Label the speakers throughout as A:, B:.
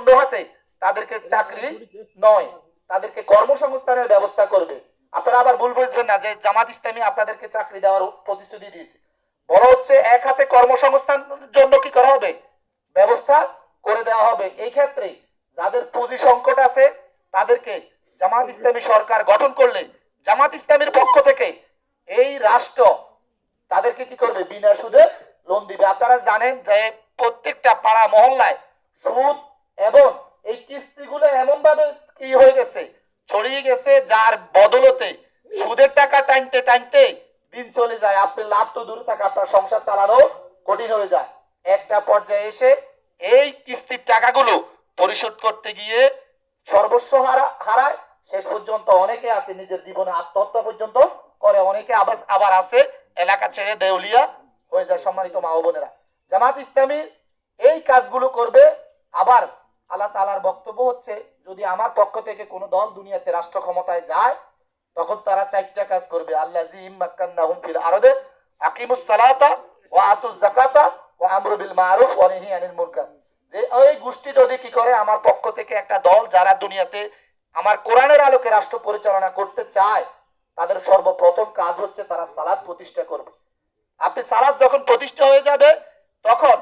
A: শূন্য হাতে তাদেরকে চাকরি নয়, তাদেরকে কর্মসংস্থানের ব্যবস্থা করবে। আপনারা আবার ভুল বুঝবেন না যে জামাত ইসলামী আপনাদেরকে চাকরি দেওয়ার প্রতিশ্রুতি দিয়েছে। বড় হচ্ছে এক হাতে কর্মসংস্থানের জন্য কি করা হবে, ব্যবস্থা করে দেওয়া হবে। এই ক্ষেত্রে যাদের পুঁজি সংকট আছে তাদেরকে জামাত ইসলামী সরকার গঠন করলে জামাত ইসলামীর পক্ষ থেকে এই রাষ্ট্র তাদেরকে কি করবে, বিনা সুদে লোন দিবে। আপনারা জানেন যে প্রত্যেকটা পাড়া মহল্লায় সুদ এবং এই কিস্তিগুলো এমন ভাবে কি হয়ে গেছে, ছড়িয়ে গেছে, যার বদলতে সুদের টাকা টানতে টানতে দিন চলে যায়। আপনি লাভ তো দূরে থাকে, আপনার সংসার চালানো কঠিন হয়ে যায়। একটা পর্যায়ে এসে এই কিস্তির টাকাগুলো পরিশোধ করতে গিয়ে সর্বস্ব হারায়। শেষ পর্যন্ত অনেকে আছে নিজের জীবনে আত্মহত্যা পর্যন্ত করে, অনেকে আবার আছে এলাকা ছেড়ে দেউলিয়া হয়ে যায়। সম্মানিত মা ও বোনেরা, জামাত ইসলামী এই কাজগুলো করবে। আবার আল্লাহ তাআলার বক্তব্য হচ্ছে, যদি আমার পক্ষ থেকে কোনো দল দুনিয়াতে রাষ্ট্র ক্ষমতায় যায় তখন তারা চারটা কাজ করবে। আল্লাযী মাক্কান্নাহুম ফিল আরদে আকিমুস সালাতা ওয়া আতুজ যাকাতা ওয়া আমরু বিল মারুফ ওয়া নাহি আনিল মুনকার। যে ওই গোষ্ঠী যদি কি করে, আমার পক্ষ থেকে একটা দল যারা দুনিয়াতে আমার কোরআনের আলোকে রাষ্ট্র পরিচালনা করতে চায়, তাদের সর্বপ্রথম কাজ হচ্ছে তারা সালাত প্রতিষ্ঠা করবে। আপনি সালাত যখন প্রতিষ্ঠা হয়ে যাবে তখন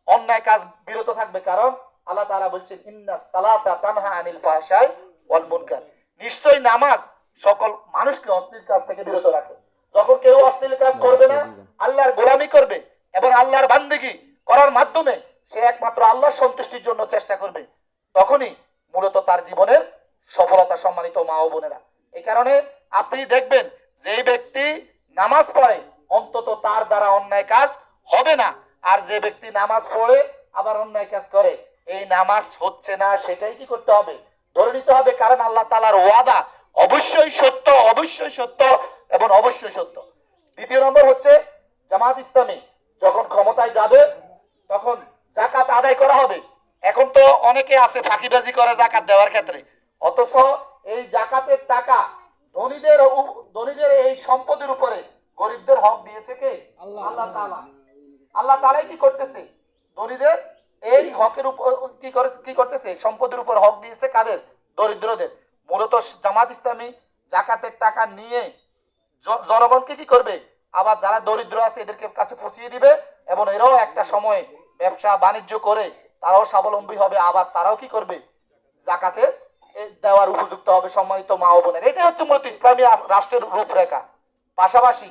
A: অন্যায় কাজ বিরত থাকবে, কারণ আল্লাহ তাআলা বলছেন ইন্নাস সালাতা তানহা আনিল ফাহশাই ওয়াল মুনকার। নিশ্চয়ই নামাজ সকল মানুষকে অশ্লীল কাজ থেকে বিরত রাখে। যখন কেউ অশ্লীল কাজ করবে না, আল্লাহর গোলামি করবে এবং আল্লাহর বান্দেগী করার মাধ্যমে সে একমাত্র আল্লাহর সন্তুষ্টির জন্য চেষ্টা করবে, তখনই মূলত তার জীবনের সফলতা। সম্মানিত মা ও বোনেরা, এই কারণে আপনি দেখবেন যে ব্যক্তি নামাজ পড়ে অন্তত তার দ্বারা অন্যায় কাজ হবে না, আর যে ব্যক্তি নামাজ পড়ে আবার অন্যায় কাজ করে, এই নামাজ হচ্ছে না সেটাই কি করতে হবে, ধরে নিতে হবে। কারণ আল্লাহ তাআলার ওয়াদা অবশ্যই সত্য, অবশ্যই সত্য এবং অবশ্যই সত্য। দ্বিতীয় নম্বর হচ্ছে, জামাত ইসলামী যখন ক্ষমতায় যাবে তখন যাকাত আদায় করা হবে। এখন তো অনেকে আছে ফাঁকিবাজি করে জাকাত দেওয়ার ক্ষেত্রে, অথচ এই জাকাতের টাকা ধনীদের এই সম্পদের উপরে গরিবদের হক দিয়েছে কে? আল্লাহ তাআলা। আল্লাহ তাআলাই কি করতেছে, ধনীদের এই হকের উপর কি করতেছে, সম্পদের উপর হক দিয়েছে কাদের? দরিদ্রদের। মূলত জামাত ইসলামী জাকাতের টাকা নিয়ে জনগণকে কি করবে, আবার যারা দরিদ্র আছে এদেরকে কাছে পৌঁছিয়ে দিবে এবং এরাও একটা সময় ব্যবসা বাণিজ্য করে তারাও স্বাবলম্বী হবে, আবার তারাও কি করবে, জাকাতে দেওয়ার উপযুক্ত হবে। সম্মানিত মা ও বোনের, এটাই হচ্ছে মূলত ইসলামী রাষ্ট্রের রূপরেখা। পাশাপাশি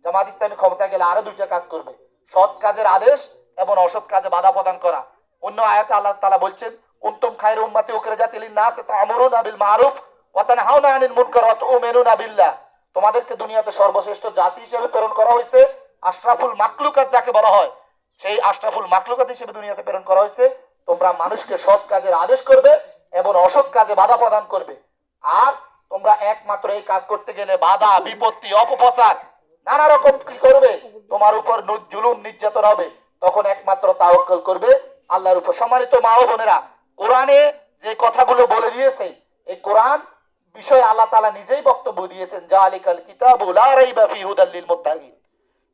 A: জামাত ইসলামী ক্ষমতায় গেলে আরো দুইটা কাজ করবে, সৎ কাজের আদেশ এবং অসৎ কাজে বাধা প্রদান করা। অন্য আয়াতে আল্লাহ তাআলা বলছেন, কুনতুম খায়রা উম্মাতি উখরিজাত লিন-নাস তা'মুরুনা বিল মারুফ ওয়া তানহাউনা আনিল মুনকার ওয়া তু'মিনুনা বিল্লাহ। তোমাদেরকে দুনিয়াতে সর্বশ্রেষ্ঠ জাতি হিসেবে প্রেরণ করা হয়েছে, আশরাফুল মাখলুকাত যাকে বলা হয়, সেই আশরাফুল মাখলুকাত হিসেবে দুনিয়াতে প্রেরণ করা হয়েছে। তোমরা মানুষকে সৎ কাজের আদেশ করবে এবং অসৎ কাজে বাধা প্রদান করবে। আর তোমরা একমাত্র এই কাজ করতে গেলে বাধা বিপত্তি অপপ্রচার নানা রকম কি করবে, তোমার উপর জুলুম নির্যাতন হবে, তখন একমাত্র তাওয়াক্কুল করবে আল্লাহর উপর। সম্মানিত মা ও বোনেরা, কোরআনে যে কথাগুলো বলে দিয়েছে, এই কোরআন বিষয়ে আল্লাহ তাআলা নিজেই বক্তব্য দিয়েছেন, জালিকাল কিতাবু লা রাইবা ফিহি হুদাল লিল মুত্তাকিন।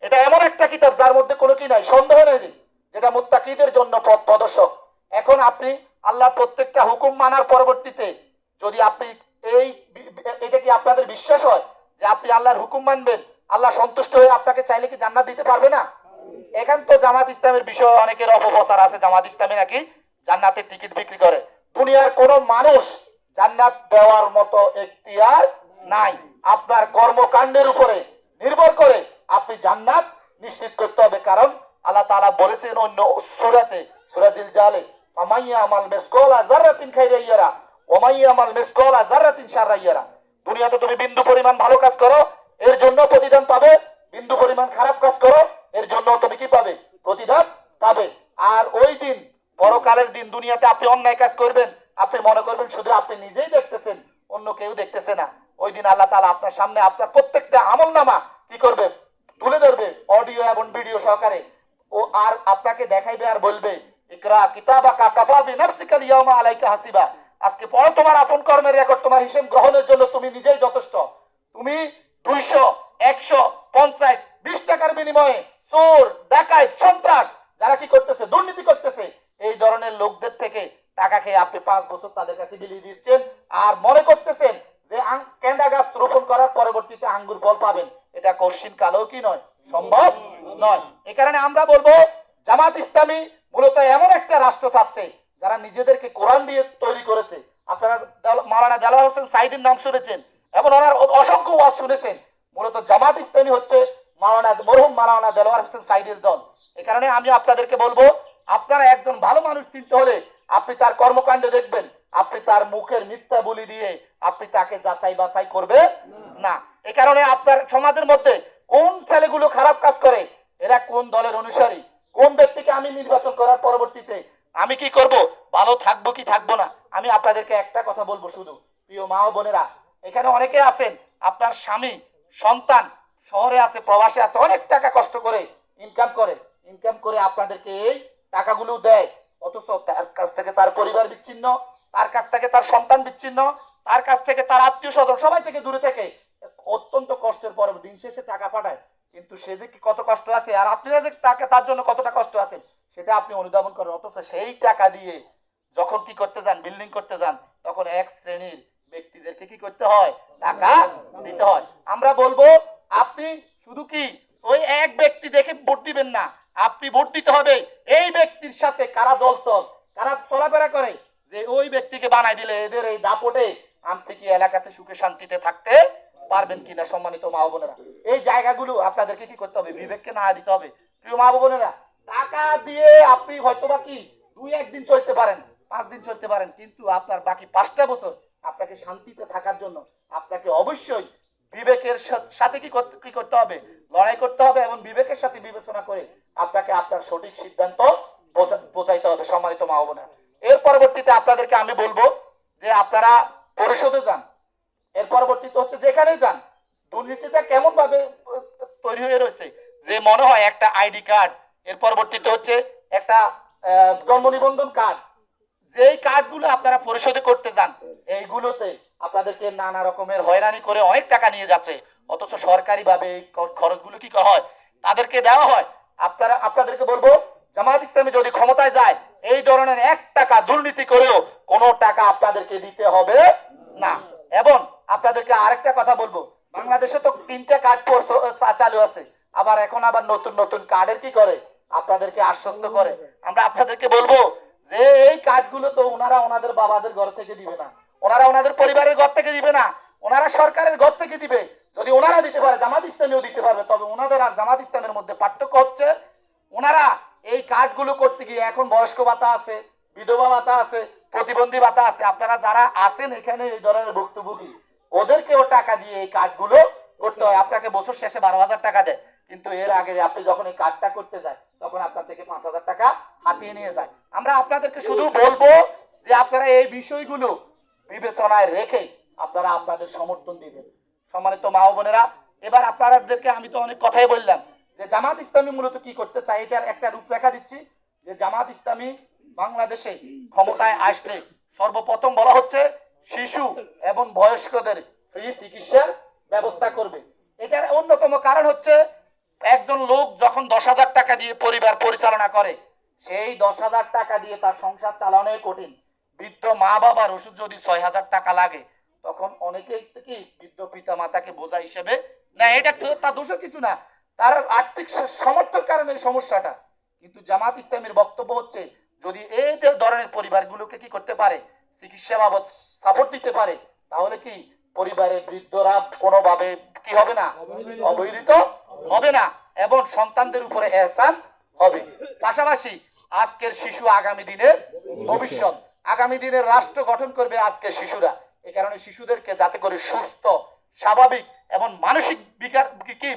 A: এটা এমন একটা কিতাব যার মধ্যে কোনো কি নাই, সন্দেহ নেই, যেটা মুত্তাকিদের জন্য পথ প্রদর্শক। এখন আপনি আল্লাহ প্রত্যেকটা হুকুম মানার পরবর্তীতে যদি আপনি এটা কি আপনাদের বিশ্বাস হয় যে আপনি আল্লাহর হুকুম মানবেন, আল্লাহ সন্তুষ্ট হয়ে আপনাকে চাইলে কি জান্নাত দিতে পারবে না? এখন তো জামাত ইসলামের বিষয়ে অনেকের অপপ্রচার আছে, জামাত ইসলামী নাকি জান্নাতের টিকিট বিক্রি করে। দুনিয়ার কোন মানুষ জান্নাত দেওয়ার মতো এখতিয়ার নাই। আপনার কর্মকাণ্ডের উপরে নির্ভর করে আপনি জান্নাত নিশ্চিত করতে হবে। কারণ আল্লাহ তাআলা বলেছেন অন্য সূরাতে, সূরা জিলজালে, ফামাইয়া আমাল মিসকালা যাররাতিন খাইরান ইয়ারা ওয়া মাইয়া আমাল মিসকালা যাররাতিন শাররান ইয়ারা। দুনিয়াতে তুমি বিন্দু পরিমাণ ভালো কাজ করো, এর জন্য প্রতিদান পাবে। বিন্দু পরিমাণ খারাপ কাজ করো, এর জন্য তুমি কি পাবে, প্রতিদান পাবে। আর ওই দিন, পরকালের দিন, দুনিয়াতে আপনি অন্যায় কাজ করবেন, আপনি মনে করবেন শুধু আপনি নিজেই দেখতেছেন, অন্য কেউ দেখতেছে না। ওই দিন আল্লাহ তাআলা আপনার সামনে আপনার প্রত্যেকটা আমলনামা কি করবে, তুলে ধরবে অডিও এবং ভিডিও সহকারে, ও আর আপনাকে দেখাইবে আর বলবে, ইকরা কিতাবাকা কাফা বিনাফসিকাল ইয়াউমা আলাইকা হাসিবা। আজকে পড়ো তোমার আপন কর্মের রেকর্ড, তোমার হিসাব গ্রহণের জন্য তুমি নিজেই যথেষ্ট। তুমি 200, 100, 50, 20 টাকার বিনিময়ে চোর, ডাকাত, সন্ত্রাস যারা কি করতেছে, দুর্নীতি করতেছে, এই ধরনের লোকদের থেকে টাকা খেয়ে আপনি 5 বছর তাদের কাছে বিলিয়ে দিচ্ছেন আর মনে করতেছেন যে ক্যান্ডা গাছ রোপণ করার পরবর্তীতে আঙ্গুর ফল পাবেন। এটা কোশ্চিন কালেও কি নয়, সম্ভব নয়। এই কারণে আমরা বলবো জামাত ইসলামী মূলত এমন একটা রাষ্ট্র চাচ্ছে যারা নিজেদেরকে কোরআন দিয়ে তৈরি করেছে। আপনারা মাওলানা দেলোয়ার হোসেন সাইদির নাম শুনেছেন এবং ওনার অসংখ্য ওয়াজ শুনেছেন। মূলত জামাত ইসলামী হচ্ছে মরহুম মাওলানা দেলোয়ার হোসেন সাইদির দল। এই কারণে আমি আপনাদেরকে বলবো, আপনারা একজন ভালো মানুষ চিনতে হলে আপনি তার কর্মকাণ্ড দেখবেন, আপনি তার মুখের মিথ্যা বলি দিয়ে আপনি তাকে যাচাই বাছাই করবে না। এই কারণে আপনার সমাজের মধ্যে কোন ছেলেগুলো খারাপ কাজ করে, এরা কোন দলের অনুসারী, কোন ব্যক্তিকে আমি নির্বাচন করার পরবর্তীতে আমি কি করব, ভালো থাকবো কি থাকবো না। আমি আপনাদেরকে একটা কথা বলবো, শুধু প্রিয় মা ও বোনেরা, এখানে অনেকে আছেন আপনার স্বামী সন্তান শহরে আছে, প্রবাসে আছে, অনেক টাকা কষ্ট করে ইনকাম করে আপনাদেরকে এই টাকাগুলো দেয়, অথচ তার কাছ থেকে তার পরিবার বিচ্ছিন্ন, তার কাছ থেকে তার সন্তান বিচ্ছিন্ন, তার কাছ থেকে তার আত্মীয় স্বজন সবাই থেকে দূরে থেকে অত্যন্ত কষ্টের পরে দিন শেষে টাকা পাঠায়। কিন্তু সে যে কত কষ্ট আছে আর আপনারা যে টাকা তার জন্য কতটা কষ্ট আছে সেটা আপনি অনুধাবন করেন। অথচ সেই টাকা দিয়ে যখন কি করতে যান, বিল্ডিং করতে যান, তখন এক শ্রেণীর ব্যক্তিদেরকে কি করতে হয়, টাকা দিতে হয়। আমরা বলবো আপনি শুধু কি ওই এক ব্যক্তি দেখে ভোট দিবেন না, আপনি ভোট দিতে হবে এই ব্যক্তির সাথে কারা দলচল, কারা চলাফেরা করে, যে ওই ব্যক্তিকে বানাই দিলে এদের এই দাপটে আপনি কি এলাকাতে সুখে শান্তিতে থাকতে পারবেন কিনা। সম্মানিত মা বোনেরা, এই জায়গাগুলো আপনাদেরকে কি করতে হবে, বিবেককে না দিতে হবে। প্রিয় মা বোনেরা, টাকা দিয়ে আপনি হয়তোবা কি 2-1 দিন চলতে পারেন, 5 দিন চলতে পারেন, কিন্তু আপনার বাকি 5টা বছর আপনাকে শান্তিতে থাকার জন্য আপনাকে অবশ্যই বিবেকের সাথে কি করতে হবে, লড়াই করতে হবে এবং বিবেকের সাথে বিবেচনা করে আপনাকে আপনার সঠিক সিদ্ধান্ত পৌঁছাইতে হবে। সম্মানিত মা বোনেরা, এর পরবর্তীতে আপনাদেরকে আমি বলবো যে আপনারা পরিষদে যান, এর পরবর্তীতে হচ্ছে যেখানেই যান দুর্নীতিটা কেমন ভাবে তৈরি হয়ে রয়েছে, যে মনে হয় একটা আইডি কার্ড, এর পরবর্তীতে হচ্ছে একটা জন্ম নিবন্ধন কার্ড, যেই কার্ডগুলো আপনারা পরিশোধ করতে যান এইগুলোতে আপনাদেরকে নানা রকমের হয়রানি করে অনেক টাকা নিয়ে যাচ্ছে, অথচ সরকারি ভাবে এই খরচগুলো কি করা হয়, তাদেরকে দেওয়া হয়। আপনাদেরকে বলবো জামাত ইসলামী যদি ক্ষমতায় যায় এই ধরনের 1 টাকা দুর্নীতি করেও কোনো টাকা আপনাদেরকে দিতে হবে না। এবং আপনাদেরকে আরেকটা কথা বলবো, বাংলাদেশে তো 3টা কার্ড চালু আছে, আবার এখন আবার নতুন নতুন কার্ডের কি করে আপনাদেরকে আশ্বস্ত করে। আমরা আপনাদেরকে বলবো যে এই কার্ডগুলো তো ওনারা ওনাদের বাবাদের ঘর থেকে দিবে না, ওনারা ওনাদের পরিবারের ঘর থেকে দিবে না, ওনারা সরকারের ঘর থেকে দিবে। যদি ওনারা দিতে পারে জামাত ইসলামীও দিতে পারবে, তবে ওনাদের আর জামাত ইসলামের মধ্যে পার্থক্য হচ্ছে ওনারা এই কার্ডগুলো করতে গিয়ে এখন বয়স্ক ভাতা আছে, বিধবা ভাতা আছে, প্রতিবন্ধী ভাতা আছে, আপনারা যারা আছেন এখানে এই ধরনের ভুক্তভোগী ওদেরকেও টাকা দিয়ে এই কার্ডগুলো করতে হয়। আপনাকে বছর শেষে 12,000 টাকা দেয়, কিন্তু এর আগে আপনি যখন এই কার্ডটা করতে যায় তখন আপনার থেকে 5,000 টাকা হাতিয়ে নিয়ে যায়। আমরা আপনাদেরকে শুধু বলবো যে আপনারা এই বিষয়গুলো বিবেচনায় রেখে আপনারা আপনাদের সমর্থন দিবেন। সম্মানিত মা ও বোনেরা, এবার আপনাদেরকে আমি তো অনেক কথাই বললাম যে জামাত ইসলামী মূলত কি করতে চায়, এটার একটা রূপরেখা দিচ্ছি। যে জামাত ইসলামী বাংলাদেশে ক্ষমতায় আসলে সর্বপ্রথম বলা হচ্ছে শিশু এবং বয়স্কদের ফ্রি চিকিৎসার ব্যবস্থা করবে। এটার অন্যতম কারণ হচ্ছে একজন লোক যখন 10,000 টাকা দিয়ে পরিবার পরিচালনা করে, সেই 10,000 টাকা দিয়ে তার সংসার চালানোই কঠিন। বৃদ্ধ মা বাবার ওষুধ যদি 6,000 টাকা লাগে, তখন অনেকেই কি বৃদ্ধ পিতা মাতাকে বোঝা হিসেবে না, এটা তার দোষ কিছু না, তার আর্থিক সমর্থের কারণে সমস্যাটা। কিন্তু জামাত ইসলামের বক্তব্য হচ্ছে যদি এই ধরনের পরিবারগুলোকে কি করতে পারে, চিকিৎসা বাবদ সাপোর্ট দিতে পারে, তাহলে কি পরিবারের বৃদ্ধরা কোনোভাবে কি হবে না, অবহেলিত হবে না এবং সন্তানদের উপরে এহসান হবে। পাশাপাশি আজকের শিশু আগামী দিনের ভবিষ্যৎ, আগামী দিনের রাষ্ট্র গঠন করবে আজকের শিশুরা। এই কারণে শিশুদেরকে যাতে করে সুস্থ, স্বাভাবিক এবং মানসিক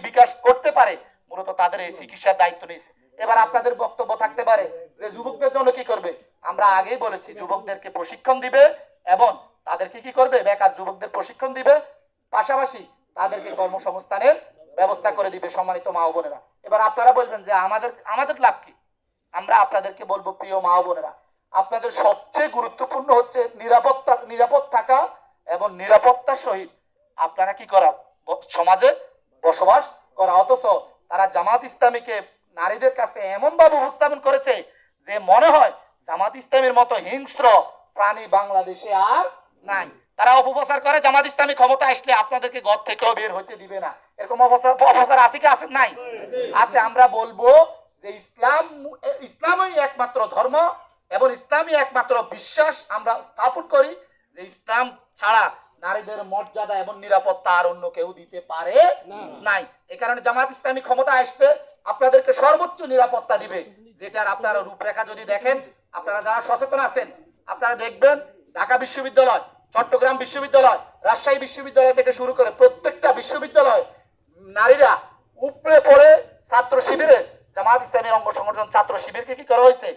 A: বিকাশ করতে পারে, মূলত তাদের এই চিকিৎসার দায়িত্ব নিয়েছে। এবার আপনাদের বক্তব্য থাকতে পারে যে যুবকদের জন্য কি করবে। আমরা আগেই বলেছি যুবকদেরকে প্রশিক্ষণ দিবে এবং তাদেরকে কি করবে, বেকার যুবকদের প্রশিক্ষণ দিবে, পাশাপাশি তাদেরকে কর্মসংস্থানের ব্যবস্থা করে দিবে। সম্মানিত মা ও বোনেরা, এবার আপনারা বলবেন যে আমাদের লাভ কি। আমরা আপনাদেরকে বলবো প্রিয় মা ও বোনেরা, আপনাদের সবচেয়ে গুরুত্বপূর্ণ হচ্ছে নিরাপদ থাকা এবং নিরাপত্তার সহিত আপনারা কি করা, সমাজে বসবাস করা। অথচ তারা জামাত ইসলামীকে নারীদের কাছে এমন ভাবে উপস্থাপন করেছে যে মনে হয় জামাত ইসলামের মতো হিংস্র প্রাণী বাংলাদেশে আর নাই। তারা অপপ্রচার করে জামাত ইসলামী ক্ষমতা আসলে আপনাদেরকে ঘর থেকেও বের হইতে দিবে না, এরকম অপপ্রচার আছে কি আছে? নাই, আছে। আমরা বলবো যে ইসলামই একমাত্র ধর্ম এবং ইসলামই একমাত্র বিশ্বাস আমরা স্থাপন করি, যে ইসলাম ছাড়া নারীদের মর্যাদা এবং নিরাপত্তা আর অন্য কেউ দিতে পারে নাই। এই কারণে জামাত ইসলামী ক্ষমতা আসলে আপনাদেরকে সর্বোচ্চ নিরাপত্তা দিবে, যেটার আপনারা রূপরেখা যদি দেখেন, আপনারা যারা সচেতন আছেন আপনারা দেখবেন ঢাকা বিশ্ববিদ্যালয়, চট্টগ্রাম বিশ্ববিদ্যালয়, রাজশাহী বিশ্ববিদ্যালয় থেকে শুরু করে প্রত্যেকটা বিশ্ববিদ্যালয় নারীরা উপরে পড়ে ছাত্র শিবিরে জামাত ইসলামের অঙ্গ সংগঠন ছাত্র শিবিরকে কি করা হয়েছে?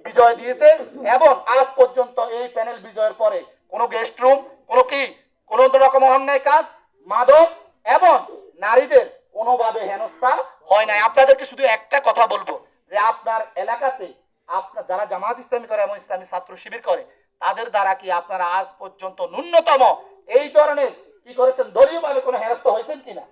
A: বিজয় দিয়েছে। এবং আজ পর্যন্ত এই প্যানেল বিজয়ের পরে কোনো গেস্ট রুম, কোনো রকম অন্যায় কাজ, মাদক এবং নারীদের কোনোভাবে হেনস্থা হয় নাই। আপনাদেরকে শুধু একটা কথা বলবো যে আপনার এলাকাতে আপনার যারা জামাত ইসলামী করে এবং ইসলামী ছাত্র শিবির করে তাদের দ্বারা কি আপনারা আজ পর্যন্ত ন্যূনতম এই ধরনের কি করেছেন, দলীয়ভাবে কোনো হেনস্থা হয়েছেন কিনা?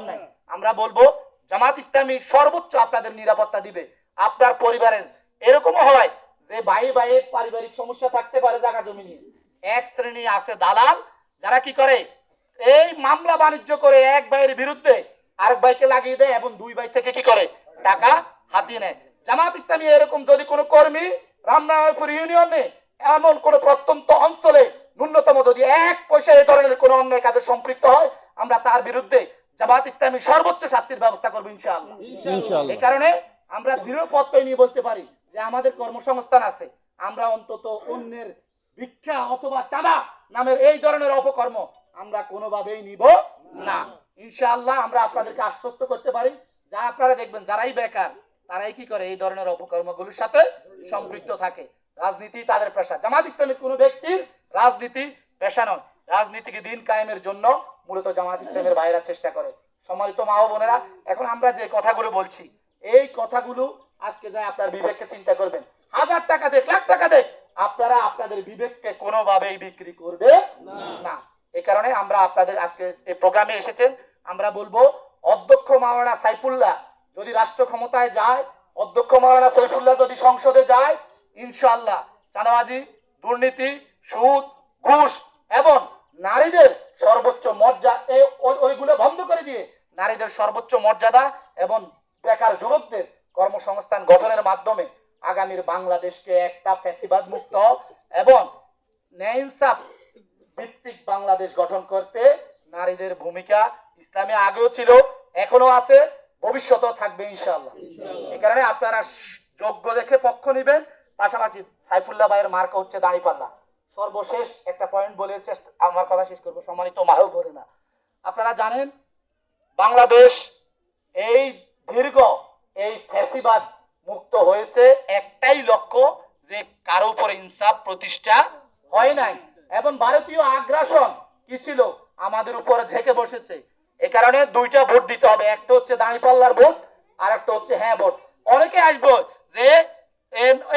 A: নাই। আমরা বলবো জামাত ইসলামী সর্বোচ্চ আপনাদের নিরাপত্তা দিবে। আপনার পরিবারের এরকমও হয় যে ভাই ভাইয়ের পারিবারিক সমস্যা থাকতে পারে জায়গা জমি নিয়ে, এক শ্রেণী আছে দালাল যারা কি করে এই মামলা বাণিজ্য করে এক ভাইয়ের বিরুদ্ধে আরেক ভাইকে লাগিয়ে দেয় এবং দুই ভাই থেকে কি করে টাকা হাতিয়ে নেয়। জামাত ইসলামী এরকম যদি কোনো কর্মী রামনাথপুর ইউনিয়নে এমন কোন প্রত্যন্ত অঞ্চলে ন্যূনতম যদি এক পয়সা এই ধরনের কোন অন্যায় কাজে সম্পৃক্ত হয়, আমরা তার বিরুদ্ধে জামাত ইসলামী সর্বোচ্চ শাস্তির ব্যবস্থা করবো ইনশাআল্লাহ। এই কারণে আমরা দৃঢ় প্রত্যয় নিয়ে বলতে পারি যে আমাদের কর্মসংস্থান আছে, আমরা অন্তত অন্যের ভিক্ষা অথবা চাঁদা নামের এই ধরনের অপকর্ম আমরা কোনোভাবেই নিব না ইনশাআল্লাহ। আমরা আপনাদেরকে আশ্বস্ত করতে পারি যা আপনারা দেখবেন যারাই বেকার তারাই কি করে এই ধরনের অপকর্মগুলোর সাথে সম্পৃক্ত থাকে। রাজনীতি তাদের পেশা। জামাত ইসলামের কোন ব্যক্তির রাজনীতি পেশা নয়, রাজনীতিকে দিন কায়েমের জন্য মূলত জামাত ইসলামের ভাইরা চেষ্টা করে। সম্মানিত মা ও বোনেরা, এখন আমরা যে কথাগুলো বলছি এই কথাগুলো আজকে যায় আপনার বিবেককে চিন্তা করবেন। 1000 টাকা দেখ, লাখ টাকা দেখ, আপনারা আপনাদের বিবেককে কোনোভাবেই বিক্রি করবে না। এই কারণে আমরা আপনাদের আজকে এই প্রোগ্রামে এসেছেন, আমরা বলবো অধ্যক্ষ মাওলানা সাইফুল্লাহ যদি রাষ্ট্র ক্ষমতায় যায়, অধ্যক্ষ মাওলানা সাইফুল্লাহ যদি সংসদে যায়, ইনশাআল্লাহ চাঁদাবাজি, দুর্নীতি, সুদ, ঘুষ এবং নারীদের সর্বোচ্চ মর্যাদা ওইগুলো বন্ধ করে দিয়ে নারীদের সর্বোচ্চ মর্যাদা এবং বেকার যুবকদের কর্মসংস্থান গঠনের মাধ্যমে আগামীর বাংলাদেশকে একটা ফ্যাসিবাদ মুক্ত এবং ন্যায় ইনসাফ ভিত্তিক বাংলাদেশ গঠন করতে নারীদের ভূমিকা ইসলামে আগেও ছিল, এখনো আছে, ভবিষ্যতেও থাকবে ইনশাআল্লাহ। এই কারণে আপনারা যোগ্য দেখে পক্ষ নেবেন। পাশাপাশি সাইফুল্লাহ ভাইয়ের মার্কা হচ্ছে দাঁড়িপাল্লা। সর্বশেষ একটা পয়েন্ট বলে আমার কথা শেষ করবো। সম্মানিত মাও বলে না, আপনারা জানেন বাংলাদেশ এই দীর্ঘ এই ফ্যাসিবাদ মুক্ত হয়েছে একটাই লক্ষ্য, যে কারো উপরে ইনসাফ প্রতিষ্ঠা হয় নাই এবং ভারতীয় আগ্রাসন কি ছিল আমাদের উপরে ঝেঁকে বসেছে। এই কারণে দুইটা ভোট দিতে হবে, একটা হচ্ছে দাঁড়িপাল্লার ভোট আর একটা হচ্ছে হ্যাঁ ভোট। অনেকে আসবো যে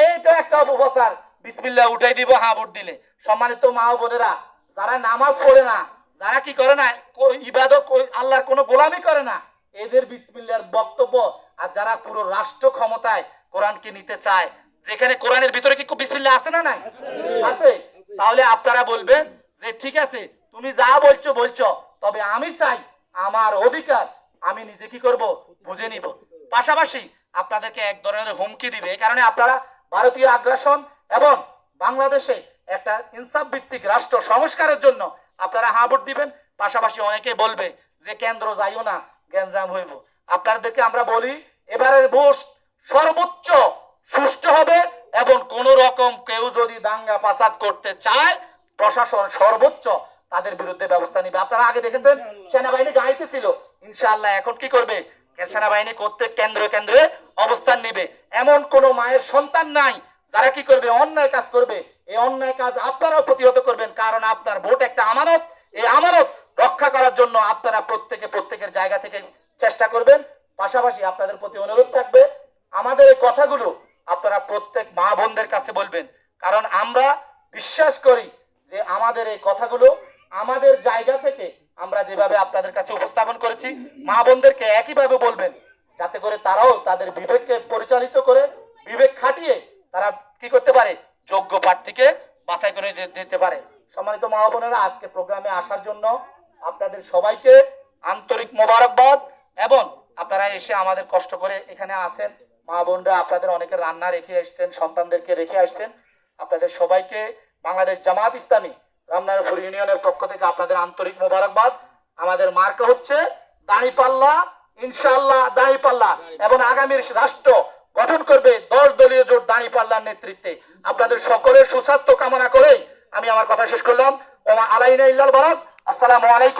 A: এইটা একটা অপপ্রচার, বিসমিল্লাহ উঠাই দিব হ্যাঁ ভোট দিলে। সম্মানিত মা ও বোনেরা, যারা নামাজ পড়ে না, যারা কি করে না, ইবাদত আল্লাহর কোনো গোলামি করে না, এদের বিসমিল্লাহর বক্তব্য, আর যারা পুরো রাষ্ট্র ক্ষমতায় কোরআনকে নিতে চায়, যেখানে কোরআনের ভিতরে কি বিসমিল্লাহ আছে না নাই? আছে। তাহলে আপনারা বলবেন যে ঠিক আছে তুমি যা বলছো বলছো, তবে আমি চাই আমার অধিকার আমি নিজে কি করব বুঝে নিব। পাশাপাশি আপনাদেরকে এক ধরনের হুমকি দিবে। এই কারণে আপনারা ভারতীয় আগ্রাসন এবং বাংলাদেশে একটা ইনসাফ ভিত্তিক রাষ্ট্র সংস্কারের জন্য আপনারা হ্যাঁ ভোট দিবেন। পাশাপাশি অনেকে বলবে যে কেন্দ্র যাইও না, গ্যাঞ্জাম হইব। আপনাদেরকে আমরা বলি এবারের ভোট সর্বোচ্চ সুষ্ঠু হবে এবং কোন রকম কেউ যদি দাঙ্গা ফাসাদ করতে চায় প্রশাসন সর্বোচ্চ তাদের বিরুদ্ধে ব্যবস্থা নিবে। আপনারা আগে দেখেছেন সেনাবাহিনী গাইতেছিল, ইনশাআল্লাহ এখন কি করবে সেনাবাহিনী করতে কেন্দ্রে কেন্দ্রে অবস্থান নিবে। এমন কোন মায়ের সন্তান নাই যারা কি করবে অন্যায় কাজ করবে। এই অন্যায় কাজ আপনারাও প্রতিহত করবেন, কারণ আপনার ভোট একটা আমানত। এই আমানত রক্ষা করার জন্য আপনারা প্রত্যেকের জায়গা থেকে চেষ্টা করবেন। পাশাপাশি আপনাদের প্রতি অনুরোধ থাকবে আমাদের এই কথাগুলো আপনারা প্রত্যেক মা বোনদের কাছে বলবেন, কারণ আমরা বিশ্বাস করি যে আমাদের এই কথাগুলো আমাদের জায়গা থেকে আমরা যেভাবে আপনাদের কাছে উপস্থাপন করেছি মা বোনদেরকে একইভাবে বলবেন, যাতে করে তারাও তাদের বিবেককে পরিচালিত করে বিবেক খাটিয়ে তারা কি করতে পারে, যোগ্য প্রার্থীকে বাছাই করে দিতে পারে। সম্মানিত মা বোনেরা, আজকে প্রোগ্রামে আসার জন্য আপনাদের সবাইকে আন্তরিক মোবারকবাদ। এবং আপনারা এসে আমাদের কষ্ট করে এখানে আসেন, মা বোনরা আপনাদের অনেকে রান্না রেখে এসছেন, সন্তানদেরকে রেখে আসছেন। আপনাদের সবাইকে বাংলাদেশ জামাত ইসলামী রামনারায়ণপুর ইউনিয়নের পক্ষ থেকে আপনাদের আন্তরিক মোবারকবাদ। আমাদের মার্কা হচ্ছে দাঁড়িপাল্লা, ইনশাআল্লাহ দাঁড়িপাল্লা, এবং আগামীর রাষ্ট্র গঠন করবে 10 দলীয় জোট দাঁড়িপাল্লার নেতৃত্বে। আপনাদের সকলের সুস্বাস্থ্য কামনা করে আমি আমার কথা শেষ করলাম। ওমা আলাইনা ইল্লাল বারাক। আসসালামু আলাইকুম।